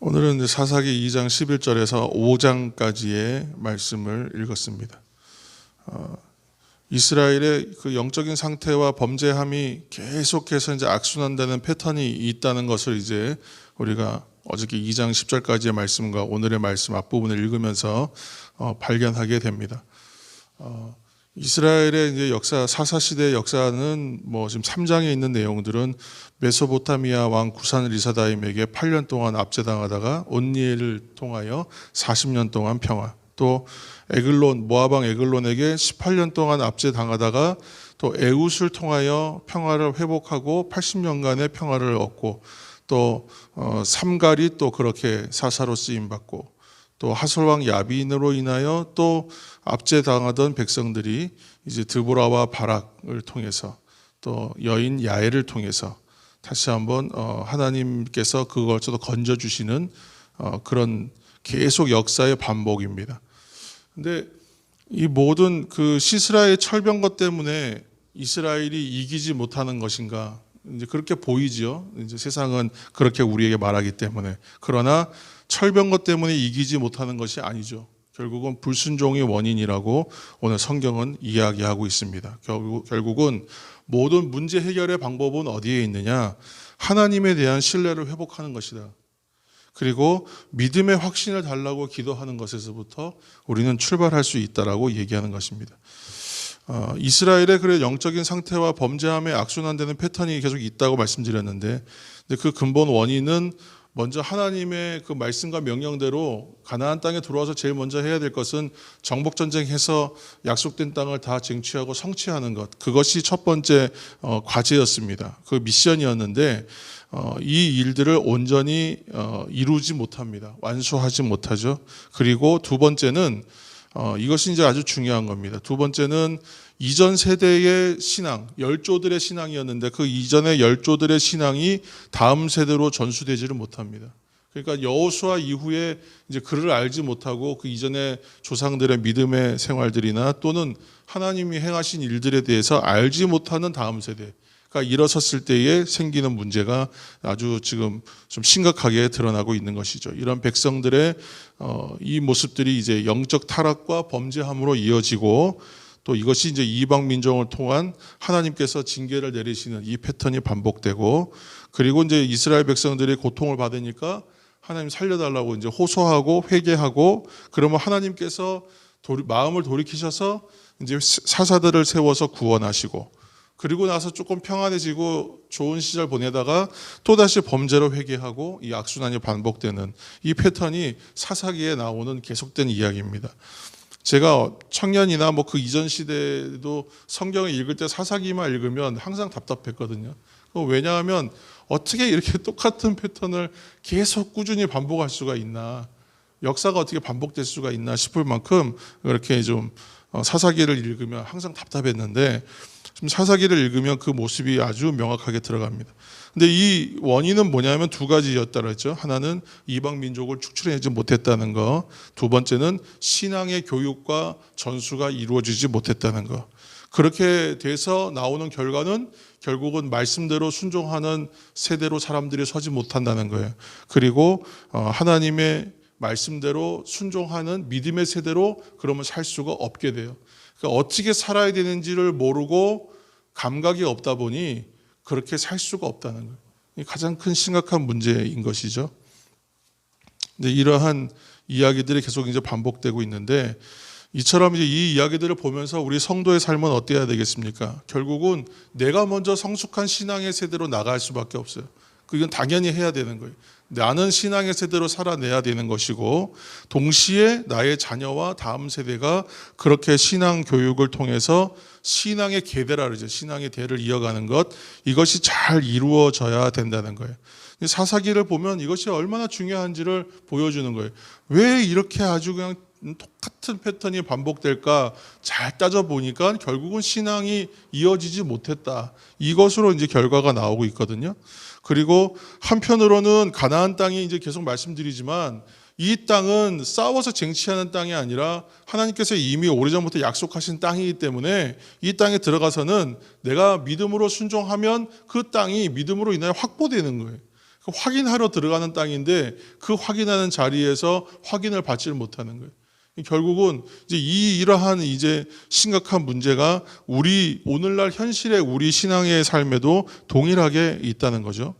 오늘은 이제 사사기 2장 11절에서 5장까지의 말씀을 읽었습니다. 이스라엘의 그 영적인 상태와 범죄함이 계속해서 이제 악순환되는 패턴이 있다는 것을 이제 우리가 어저께 2장 10절까지의 말씀과 오늘의 말씀 앞부분을 읽으면서 발견하게 됩니다. 이스라엘의 이제 역사, 사사시대의 역사는 지금 3장에 있는 내용들은 메소포타미아 왕 구산 리사다임에게 8년 동안 압제당하다가 온니엘을 통하여 40년 동안 평화, 또 에글론, 모압왕 에글론에게 18년 동안 압제당하다가 또 에웃을 통하여 평화를 회복하고 80년간의 평화를 얻고, 또 삼갈이 또 그렇게 사사로 쓰임받고, 또 하솔왕 야빈으로 인하여 또 압제당하던 백성들이 이제 드보라와 바락을 통해서 또 여인 야엘을 통해서 다시 한번 하나님께서 그걸 또 건져주시는 그런 계속 역사의 반복입니다. 근데 이 모든 그 시스라의 철병거 때문에 이스라엘이 이기지 못하는 것인가? 이제 그렇게 보이죠. 이제 세상은 그렇게 우리에게 말하기 때문에. 그러나 철병거 때문에 이기지 못하는 것이 아니죠. 결국은 불순종의 원인이라고 오늘 성경은 이야기하고 있습니다. 결국은 모든 문제 해결의 방법은 어디에 있느냐? 하나님에 대한 신뢰를 회복하는 것이다. 그리고 믿음의 확신을 달라고 기도하는 것에서부터 우리는 출발할 수 있다라고 얘기하는 것입니다. 이스라엘의 그래 영적인 상태와 범죄함의 악순환되는 패턴이 계속 있다고 말씀드렸는데, 그 근본 원인은 먼저 하나님의 그 말씀과 명령대로 가나안 땅에 들어와서 제일 먼저 해야 될 것은 정복 전쟁해서 약속된 땅을 다 쟁취하고 성취하는 것, 그것이 첫 번째 과제였습니다. 그 미션이었는데 이 일들을 온전히 이루지 못합니다. 완수하지 못하죠. 그리고 두 번째는 이것이 이제 아주 중요한 겁니다. 두 번째는 이전 세대의 신앙, 열조들의 신앙이었는데 그 이전의 열조들의 신앙이 다음 세대로 전수되지를 못합니다. 그러니까 여호수아 이후에 이제 그를 알지 못하고 그 이전의 조상들의 믿음의 생활들이나 또는 하나님이 행하신 일들에 대해서 알지 못하는 다음 세대가 일어섰을 때에 생기는 문제가 아주 지금 좀 심각하게 드러나고 있는 것이죠. 이런 백성들의 이 모습들이 이제 영적 타락과 범죄함으로 이어지고, 또 이것이 이제 이방 민족을 통한 하나님께서 징계를 내리시는 이 패턴이 반복되고, 그리고 이제 이스라엘 백성들이 고통을 받으니까 하나님 살려달라고 이제 호소하고 회개하고, 그러면 하나님께서 마음을 돌이키셔서 이제 사사들을 세워서 구원하시고, 그리고 나서 조금 평안해지고 좋은 시절 보내다가 또다시 범죄로 회개하고, 이 악순환이 반복되는 이 패턴이 사사기에 나오는 계속된 이야기입니다. 제가 청년이나 그 이전 시대에도 성경을 읽을 때 사사기만 읽으면 항상 답답했거든요. 왜냐하면 어떻게 이렇게 똑같은 패턴을 계속 꾸준히 반복할 수가 있나, 역사가 어떻게 반복될 수가 있나 싶을 만큼 그렇게 좀 사사기를 읽으면 항상 답답했는데, 좀 사사기를 읽으면 그 모습이 아주 명확하게 들어갑니다. 근데 이 원인은 뭐냐면 두 가지였다고 했죠. 하나는 이방 민족을 축출해내지 못했다는 거, 두 번째는 신앙의 교육과 전수가 이루어지지 못했다는 거. 그렇게 돼서 나오는 결과는 결국은 말씀대로 순종하는 세대로 사람들이 서지 못한다는 거예요. 그리고 하나님의 말씀대로 순종하는 믿음의 세대로 그러면 살 수가 없게 돼요. 그러니까 어떻게 살아야 되는지를 모르고 감각이 없다 보니 그렇게 살 수가 없다는 거예요. 이게 가장 큰 심각한 문제인 것이죠. 근데 이러한 이야기들이 계속 이제 반복되고 있는데, 이처럼 이제 이 이야기들을 보면서 우리 성도의 삶은 어때야 되겠습니까? 결국은 내가 먼저 성숙한 신앙의 세대로 나갈 수밖에 없어요. 그건 당연히 해야 되는 거예요. 나는 신앙의 세대로 살아내야 되는 것이고, 동시에 나의 자녀와 다음 세대가 그렇게 신앙 교육을 통해서 신앙의 계대라 그러죠. 신앙의 대를 이어가는 것, 이것이 잘 이루어져야 된다는 거예요. 사사기를 보면 이것이 얼마나 중요한지를 보여주는 거예요. 왜 이렇게 아주 그냥 똑같은 패턴이 반복될까 잘 따져보니까 결국은 신앙이 이어지지 못했다. 이것으로 이제 결과가 나오고 있거든요. 그리고 한편으로는 가나안 땅이 이제 계속 말씀드리지만, 이 땅은 싸워서 쟁취하는 땅이 아니라 하나님께서 이미 오래전부터 약속하신 땅이기 때문에 이 땅에 들어가서는 내가 믿음으로 순종하면 그 땅이 믿음으로 인하여 확보되는 거예요. 확인하러 들어가는 땅인데 그 확인하는 자리에서 확인을 받지를 못하는 거예요. 결국은 이제 이러한 이제 심각한 문제가 우리 오늘날 현실의 우리 신앙의 삶에도 동일하게 있다는 거죠.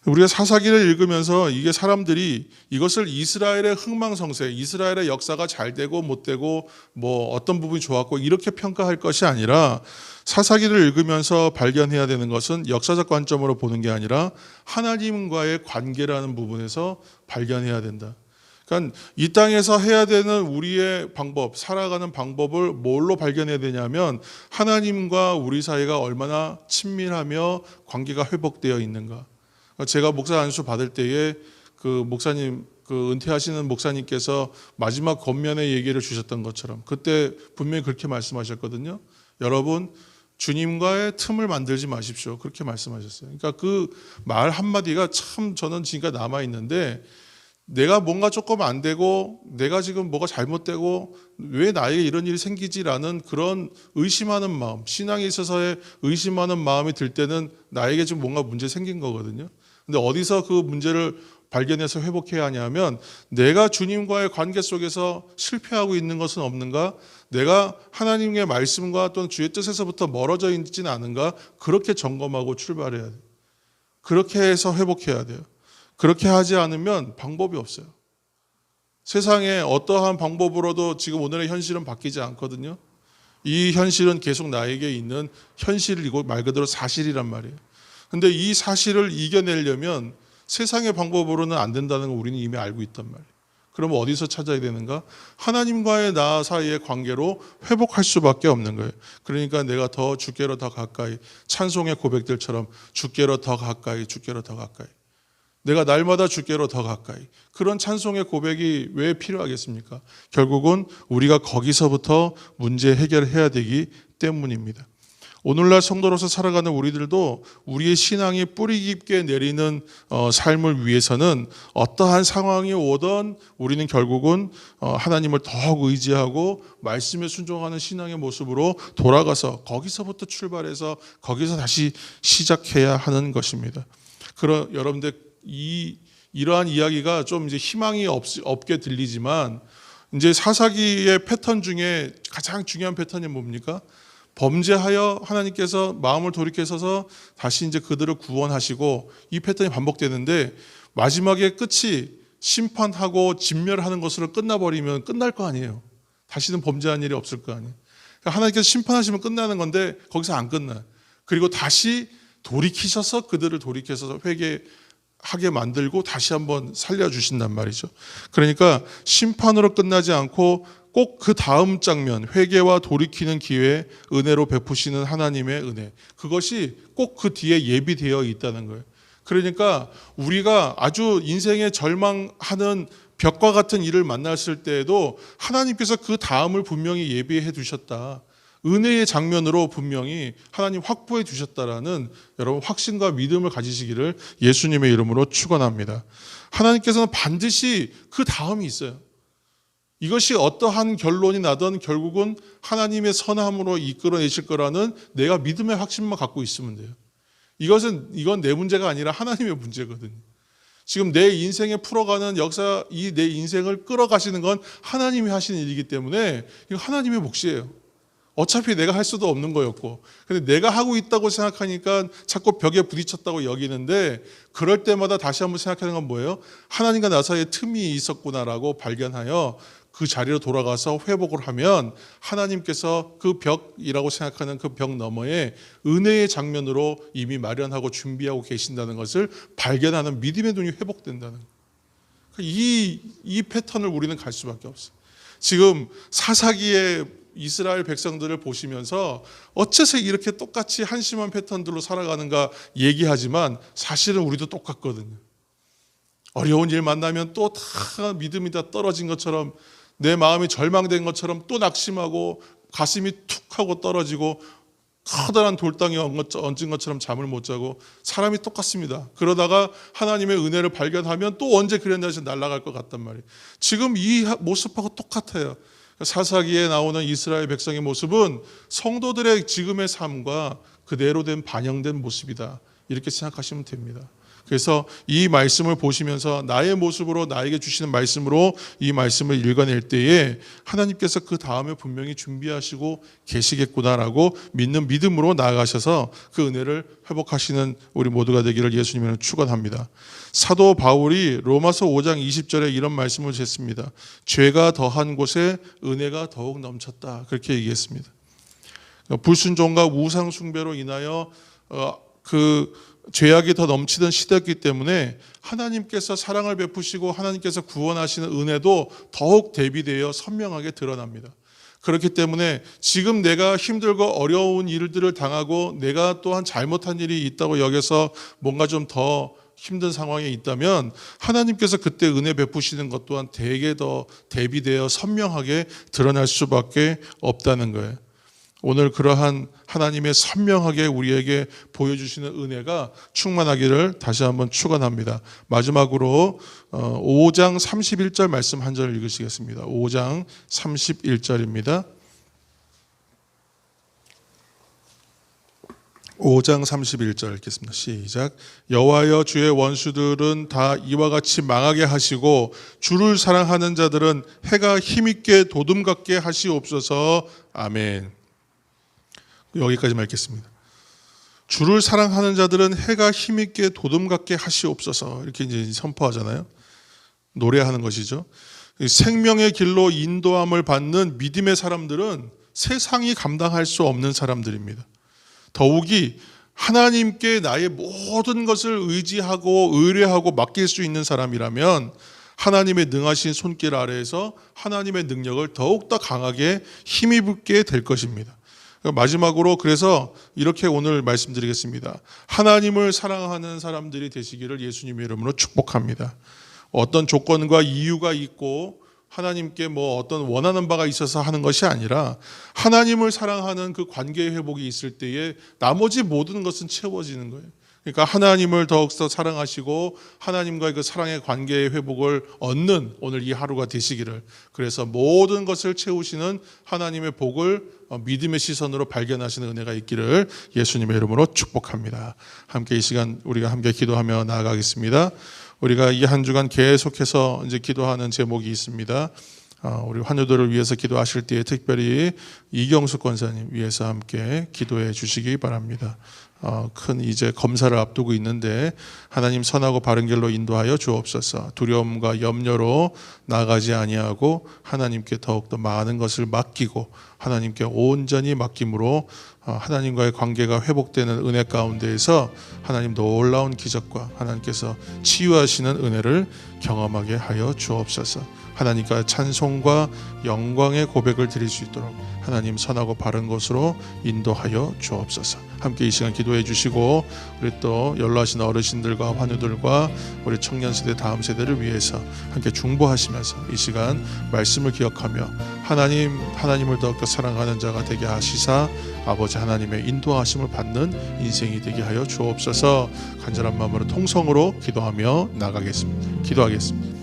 우리가 사사기를 읽으면서 이게 사람들이 이것을 이스라엘의 흥망성쇠, 이스라엘의 역사가 잘 되고 못 되고 뭐 어떤 부분이 좋았고 이렇게 평가할 것이 아니라 사사기를 읽으면서 발견해야 되는 것은 역사적 관점으로 보는 게 아니라 하나님과의 관계라는 부분에서 발견해야 된다. 그러니까 이 땅에서 해야 되는 우리의 방법, 살아가는 방법을 뭘로 발견해야 되냐면 하나님과 우리 사이가 얼마나 친밀하며 관계가 회복되어 있는가. 제가 목사 안수 받을 때에 그 목사님, 그 은퇴하시는 목사님께서 마지막 권면의 얘기를 주셨던 것처럼 그때 분명히 그렇게 말씀하셨거든요. 여러분, 주님과의 틈을 만들지 마십시오. 그렇게 말씀하셨어요. 그러니까 그 말 한마디가 참 저는 지금까지 남아있는데 내가 뭔가 조금 안 되고 내가 지금 뭐가 잘못되고 왜 나에게 이런 일이 생기지라는 그런 의심하는 마음, 신앙에 있어서의 의심하는 마음이 들 때는 나에게 지금 뭔가 문제 생긴 거거든요. 근데 어디서 그 문제를 발견해서 회복해야 하냐면 내가 주님과의 관계 속에서 실패하고 있는 것은 없는가? 내가 하나님의 말씀과 또는 주의 뜻에서부터 멀어져 있지는 않은가? 그렇게 점검하고 출발해야 돼요. 그렇게 해서 회복해야 돼요. 그렇게 하지 않으면 방법이 없어요. 세상에 어떠한 방법으로도 지금 오늘의 현실은 바뀌지 않거든요. 이 현실은 계속 나에게 있는 현실이고 말 그대로 사실이란 말이에요. 근데 이 사실을 이겨내려면 세상의 방법으로는 안 된다는 걸 우리는 이미 알고 있단 말이에요. 그러면 어디서 찾아야 되는가? 하나님과의 나 사이의 관계로 회복할 수밖에 없는 거예요. 그러니까 내가 더 주께로 더 가까이, 찬송의 고백들처럼 주께로 더 가까이, 주께로 더 가까이. 내가 날마다 주께로 더 가까이. 그런 찬송의 고백이 왜 필요하겠습니까? 결국은 우리가 거기서부터 문제 해결해야 되기 때문입니다. 오늘날 성도로서 살아가는 우리들도 우리의 신앙이 뿌리 깊게 내리는 삶을 위해서는 어떠한 상황이 오던 우리는 결국은 하나님을 더욱 의지하고 말씀에 순종하는 신앙의 모습으로 돌아가서 거기서부터 출발해서 거기서 다시 시작해야 하는 것입니다. 그럼 여러분들 이러한 이야기가 좀 이제 희망이 없게 들리지만 이제 사사기의 패턴 중에 가장 중요한 패턴이 뭡니까? 범죄하여 하나님께서 마음을 돌이켜서 다시 이제 그들을 구원하시고 이 패턴이 반복되는데 마지막에 끝이 심판하고 진멸하는 것으로 끝나버리면 끝날 거 아니에요. 다시는 범죄한 일이 없을 거 아니에요. 그러니까 하나님께서 심판하시면 끝나는 건데 거기서 안 끝나요. 그리고 다시 돌이키셔서 그들을 돌이켜서 회개하게 만들고 다시 한번 살려주신단 말이죠. 그러니까 심판으로 끝나지 않고 꼭 그 다음 장면, 회개와 돌이키는 기회에 은혜로 베푸시는 하나님의 은혜, 그것이 꼭 그 뒤에 예비되어 있다는 거예요. 그러니까 우리가 아주 인생에 절망하는 벽과 같은 일을 만났을 때에도 하나님께서 그 다음을 분명히 예비해 두셨다. 은혜의 장면으로 분명히 하나님 확보해 두셨다라는 여러분 확신과 믿음을 가지시기를 예수님의 이름으로 축원합니다. 하나님께서는 반드시 그 다음이 있어요. 이것이 어떠한 결론이 나든 결국은 하나님의 선함으로 이끌어내실 거라는 내가 믿음의 확신만 갖고 있으면 돼요. 이건 내 문제가 아니라 하나님의 문제거든요. 지금 내 인생에 풀어가는 역사, 이 내 인생을 끌어가시는 건 하나님이 하시는 일이기 때문에 이거 하나님의 몫이에요. 어차피 내가 할 수도 없는 거였고, 근데 내가 하고 있다고 생각하니까 자꾸 벽에 부딪혔다고 여기는데 그럴 때마다 다시 한번 생각하는 건 뭐예요? 하나님과 나 사이에 틈이 있었구나라고 발견하여 그 자리로 돌아가서 회복을 하면 하나님께서 그 벽이라고 생각하는 그 벽 너머에 은혜의 장면으로 이미 마련하고 준비하고 계신다는 것을 발견하는 믿음의 눈이 회복된다는 거예요. 이 패턴을 우리는 갈 수밖에 없어요. 지금 사사기의 이스라엘 백성들을 보시면서 어째서 이렇게 똑같이 한심한 패턴들로 살아가는가 얘기하지만 사실은 우리도 똑같거든요. 어려운 일 만나면 또 다 믿음이 다 떨어진 것처럼 내 마음이 절망된 것처럼 또 낙심하고 가슴이 툭 하고 떨어지고 커다란 돌덩이에 얹은 것처럼 잠을 못 자고 사람이 똑같습니다. 그러다가 하나님의 은혜를 발견하면 또 언제 그랬나 해서 날아갈 것 같단 말이에요. 지금 이 모습하고 똑같아요. 사사기에 나오는 이스라엘 백성의 모습은 성도들의 지금의 삶과 그대로 된 반영된 모습이다. 이렇게 생각하시면 됩니다. 그래서 이 말씀을 보시면서 나의 모습으로 나에게 주시는 말씀으로 이 말씀을 읽어낼 때에 하나님께서 그 다음에 분명히 준비하시고 계시겠구나라고 믿는 믿음으로 나아가셔서 그 은혜를 회복하시는 우리 모두가 되기를 예수님은 축원합니다. 사도 바울이 로마서 5장 20절에 이런 말씀을 했습니다. 죄가 더한 곳에 은혜가 더욱 넘쳤다. 그렇게 얘기했습니다. 불순종과 우상 숭배로 인하여 그 죄악이 더 넘치던 시대였기 때문에 하나님께서 사랑을 베푸시고 하나님께서 구원하시는 은혜도 더욱 대비되어 선명하게 드러납니다. 그렇기 때문에 지금 내가 힘들고 어려운 일들을 당하고 내가 또한 잘못한 일이 있다고 여겨서 뭔가 좀 더 힘든 상황에 있다면 하나님께서 그때 은혜 베푸시는 것 또한 되게 더 대비되어 선명하게 드러날 수밖에 없다는 거예요. 오늘 그러한 하나님의 선명하게 우리에게 보여주시는 은혜가 충만하기를 다시 한번 축원합니다. 마지막으로 5장 31절 말씀 한 절 읽으시겠습니다. 5장 31절입니다. 5장 31절 읽겠습니다. 시작. 여호와여 주의 원수들은 다 이와 같이 망하게 하시고 주를 사랑하는 자들은 해가 힘있게 도둠같게 하시옵소서. 아멘. 여기까지만 읽겠습니다. 주를 사랑하는 자들은 해가 힘있게 도둠같게 하시옵소서. 이렇게 이제 선포하잖아요. 노래하는 것이죠. 생명의 길로 인도함을 받는 믿음의 사람들은 세상이 감당할 수 없는 사람들입니다. 더욱이 하나님께 나의 모든 것을 의지하고 의뢰하고 맡길 수 있는 사람이라면 하나님의 능하신 손길 아래에서 하나님의 능력을 더욱더 강하게 힘입게 될 것입니다. 마지막으로 그래서 이렇게 오늘 말씀드리겠습니다. 하나님을 사랑하는 사람들이 되시기를 예수님의 이름으로 축복합니다. 어떤 조건과 이유가 있고 하나님께 뭐 어떤 원하는 바가 있어서 하는 것이 아니라 하나님을 사랑하는 그 관계의 회복이 있을 때에 나머지 모든 것은 채워지는 거예요. 그러니까 하나님을 더욱더 사랑하시고 하나님과의 그 사랑의 관계의 회복을 얻는 오늘 이 하루가 되시기를, 그래서 모든 것을 채우시는 하나님의 복을 믿음의 시선으로 발견하시는 은혜가 있기를 예수님의 이름으로 축복합니다. 함께 이 시간 우리가 함께 기도하며 나아가겠습니다. 우리가 이 한 주간 계속해서 이제 기도하는 제목이 있습니다. 우리 환우들을 위해서 기도하실 때에 특별히 이경수 권사님 위해서 함께 기도해 주시기 바랍니다. 큰 이제 검사를 앞두고 있는데 하나님 선하고 바른 길로 인도하여 주옵소서. 두려움과 염려로 나가지 아니하고 하나님께 더욱더 많은 것을 맡기고 하나님께 온전히 맡김으로 하나님과의 관계가 회복되는 은혜 가운데에서 하나님 놀라운 기적과 하나님께서 치유하시는 은혜를 경험하게 하여 주옵소서. 하나님과 찬송과 영광의 고백을 드릴 수 있도록 하나님 선하고 바른 곳으로 인도하여 주옵소서. 함께 이 시간 기도해 주시고 우리 또 연로하신 어르신들과 환우들과 우리 청년세대 다음 세대를 위해서 함께 중보하시면서 이 시간 말씀을 기억하며 하나님을 더욱더 사랑하는 자가 되게 하시사 아버지 하나님의 인도하심을 받는 인생이 되게 하여 주옵소서. 간절한 마음으로 통성으로 기도하며 나가겠습니다. 기도하겠습니다.